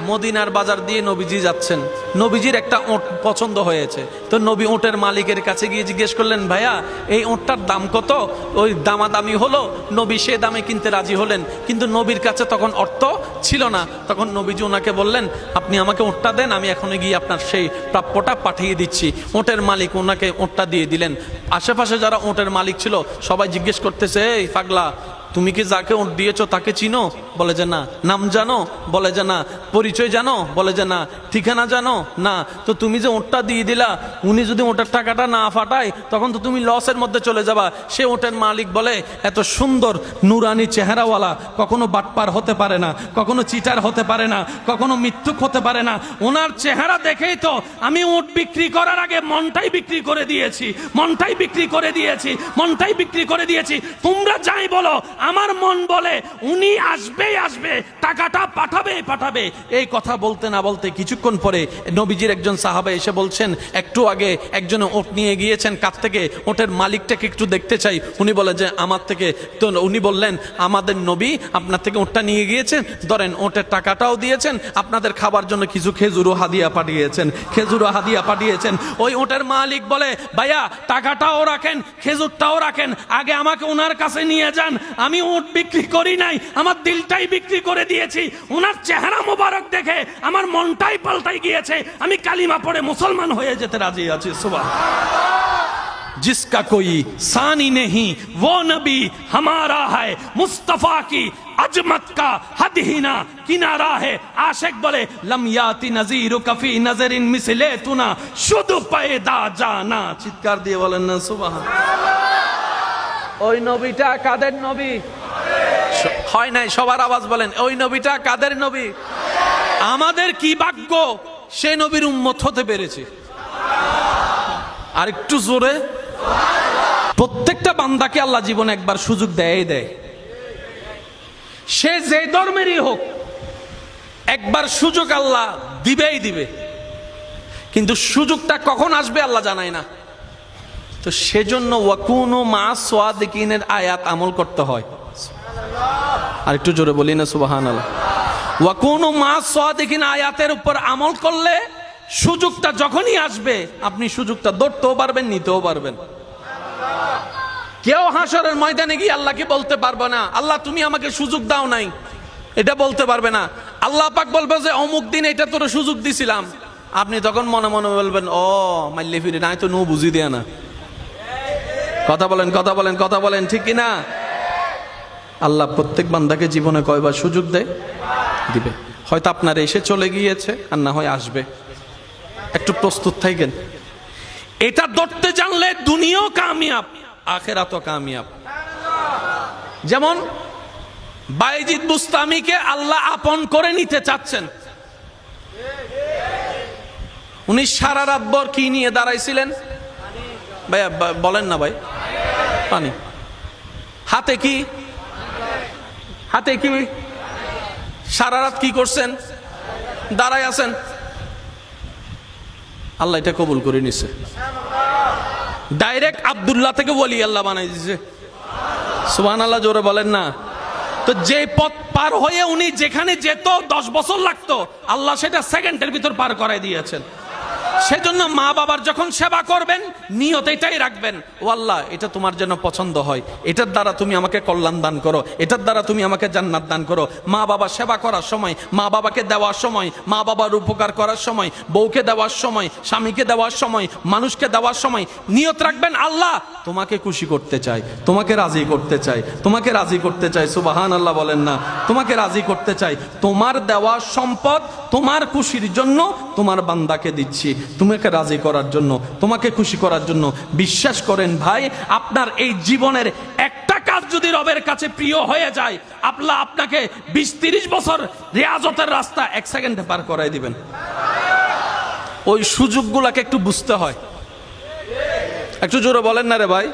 মদিনার বাজার দিয়ে নবীজি যাচ্ছেন, নবীজির একটা ওঁট পছন্দ হয়েছে, তো নবী ওঁটের মালিকের কাছে গিয়ে জিজ্ঞেস করলেন, ভাইয়া এই ওঁটটার দাম কত? ওই দামাদামি হলো, নবী সে দামে কিনতে রাজি হলেন, কিন্তু নবীর কাছে তখন অর্থ ছিল না। তখন নবীজি ওনাকে বললেন, আপনি আমাকে ওঁটটা দেন, আমি এখনই গিয়ে আপনার সেই প্রাপ্যটা পাঠিয়ে দিচ্ছি। ওঁটের মালিক ওনাকে ওঁটটা দিয়ে দিলেন। আশেপাশে যারা ওঁটের মালিক ছিল সবাই জিজ্ঞেস করতেছে, এই পাগলা, তুমি কি যাকে ওঁট দিয়েছো তাকে চিনো? বলে যে না। নাম জানো? বলে যে না। পরিচয় জানো? বলে যে না। ঠিকানা জানো? না। তো তুমি যে ওঁটটা দিয়ে দিলা, উনি যদি ওঁটের টাকাটা না ফাটায় তখন তো তুমি লসের মধ্যে চলে যাবা। সে ওঁটের মালিক বলে, এত সুন্দর নুরানি চেহারাওয়ালা কখনো বাটপার হতে পারে না, কখনো চিটার হতে পারে না, কখনো মিথ্যুক হতে পারে না। ওনার চেহারা দেখেই তো আমি ওঁট বিক্রি করার আগে মনটাই বিক্রি করে দিয়েছি, মনটাই বিক্রি করে দিয়েছি, মনটাই বিক্রি করে দিয়েছি। তোমরা যাই বলো, আমার মন বলে উনি আসবেই আসবে, টাকাটা পাঠাবেই পাঠাবে। এই কথা বলতে না বলতে কিছুক্ষণ পরে নবীজির একজন সাহাবা এসে বলছেন, একটু আগে একজন ওট নিয়ে গিয়েছেন কাছ থেকে, ওটের মালিকটাকে একটু দেখতে চাই। উনি বলে যে আমার থেকে। তো উনি বললেন, আমাদের নবী আপনার থেকে ওটটা নিয়ে গিয়েছেন, ধরেন ওটের টাকাটাও দিয়েছেন, আপনাদের খাবার জন্য কিছু খেজুরও হাদিয়া পাঠিয়েছেন, খেজুরও হাদিয়া পাঠিয়েছেন। ওই ওটের মালিক বলে, ভাইয়া টাকাটাও রাখেন, খেজুরটাও রাখেন, আগে আমাকে ওনার কাছে নিয়ে যান। আমি ওট বিক্রি করি নাই, আমার দিলটাই বিক্রি করে দিয়েছি। ওনার চেহারা মোবারক দেখে আমার মনটাই পাল্টাই গিয়েছে, আমি কালিমা পড়ে মুসলমান হয়ে যেতে রাজি আছি। সুবহান। जिसका कोई सानी नहीं वो नबी हमारा है, मुस्तफा की अजमत का हद ही ना किनारा है। आशिक बोले, लम याति नजीरु कफी नजरिन मिसले तुना शुद्ध पैदा जाना। चित्कार दिए बोलेन ना सुबहान। ওই নবীটা কাদের নবী? হয় নাই, সবার আওয়াজ বলেন, ওই নবীটা কাদের নবী? আমাদের কি ভাগ্য সে নবীর উম্মত হতে পেরেছে। আর একটু জোরে। প্রত্যেকটা বান্দাকে আল্লাহ জীবনে একবার সুযোগ দেয়, সে যে ধর্মেরই হোক একবার সুযোগ আল্লাহ দিবেই দিবে, কিন্তু সুযোগটা কখন আসবে আল্লাহ জানায় না। তো সেজন্য ওয়াকুনু মা সাদিকিনের আয়াত আমল করতে হয়। আর একটু জোরে বলি না সুবহানাল্লাহ। ওয়াকুনু মা সাদিকিন আয়াতের উপর আমল করলে সুযোগটা যখনই আসবে আপনি সুযোগটা ধরতেও পারবেন, নিতেও পারবেন। কেউ হাসরের ময়দানে গিয়ে আল্লাহকে বলতে পারবে না, আল্লাহ তুমি আমাকে সুযোগ দাও নাই, এটা বলতে পারবে না। আল্লাহ পাক বলবে যে অমুক দিন এটা তোর সুযোগ দিছিলাম। আপনি তখন মনে মনে বলবেন, ও মাইলে ফিরে নাই তো নো বুঝি দেয়া না। কথা বলেন, কথা বলেন, কথা বলেন, ঠিক কিনা? আল্লাহ প্রত্যেক বান্দাকে জীবনে কয়বার সুযোগ দেয়? দিবে। হয়তো আপনার এসে চলে গিয়েছে, আর না হয় আসবে। একটু প্রস্তুত থাকেন। এটা ধরতে জানলে দুনিয়াও কামিয়াব, আখিরাতও কামিয়াব। যেমন বাইজিদ বুস্তামিকে আল্লাহ আপন করে নিতে চাচ্ছেন। উনি সারা রাত ভর কি নিয়ে দাঁড়াইছিলেন? ভাইয়া বলেন না ভাই। পানি। হাতে কি? হাতে কি? সারা রাত কি করছেন? দাঁড়াই আছেন। আল্লাহ এটা কবুল করে নিছে। ডাইরেক্ট আব্দুল্লাহ থেকে ওলি আল্লাহ বানাই দিছে। সুবহানাল্লাহ, জোরে বলেন না। তো যে পথ পার হয়ে উনি যেখানে যেত 10 বছর লাগতো, আল্লাহ সেটা সেকেন্ডের ভিতর পার করাই দিয়েছেন। সেজন্য মা বাবার যখন সেবা করবেন নিয়ত এটাই রাখবেন, ও আল্লাহ এটা তোমার জন্য পছন্দ হয়, এটার দ্বারা তুমি আমাকে কল্যাণ দান করো, এটার দ্বারা তুমি আমাকে জান্নাত দান করো। মা বাবা সেবা করার সময়, মা বাবাকে দেওয়ার সময়, মা বাবার উপকার করার সময়, বউকে দেওয়ার সময়, স্বামীকে দেওয়ার সময়, মানুষকে দেওয়ার সময় নিয়ত রাখবেন, আল্লাহ তোমাকে খুশি করতে চাই, তোমাকে রাজি করতে চাই, তোমাকে রাজি করতে চাই। সুবহানাল্লাহ বলেন না। তোমাকে রাজি করতে চাই, তোমার দেওয়া সম্পদ তোমার খুশির জন্য তোমার বান্দাকে দিচ্ছি, তোমাকে রাজি করার জন্য, তোমাকে খুশি করার জন্য। বিশ্বাস করেন ভাই, আপনার এই জীবনের একটা কাজ যদি রবের কাছে প্রিয় হয়ে যায়, আল্লাহ আপনাকে 20-30 বছর রিয়াজতের রাস্তা 1 সেকেন্ডে পার করাই দিবেন। ওই সুযোগগুলোকে একটু বুঝতে হয়। একটু জোরে বলেন না রে ভাই।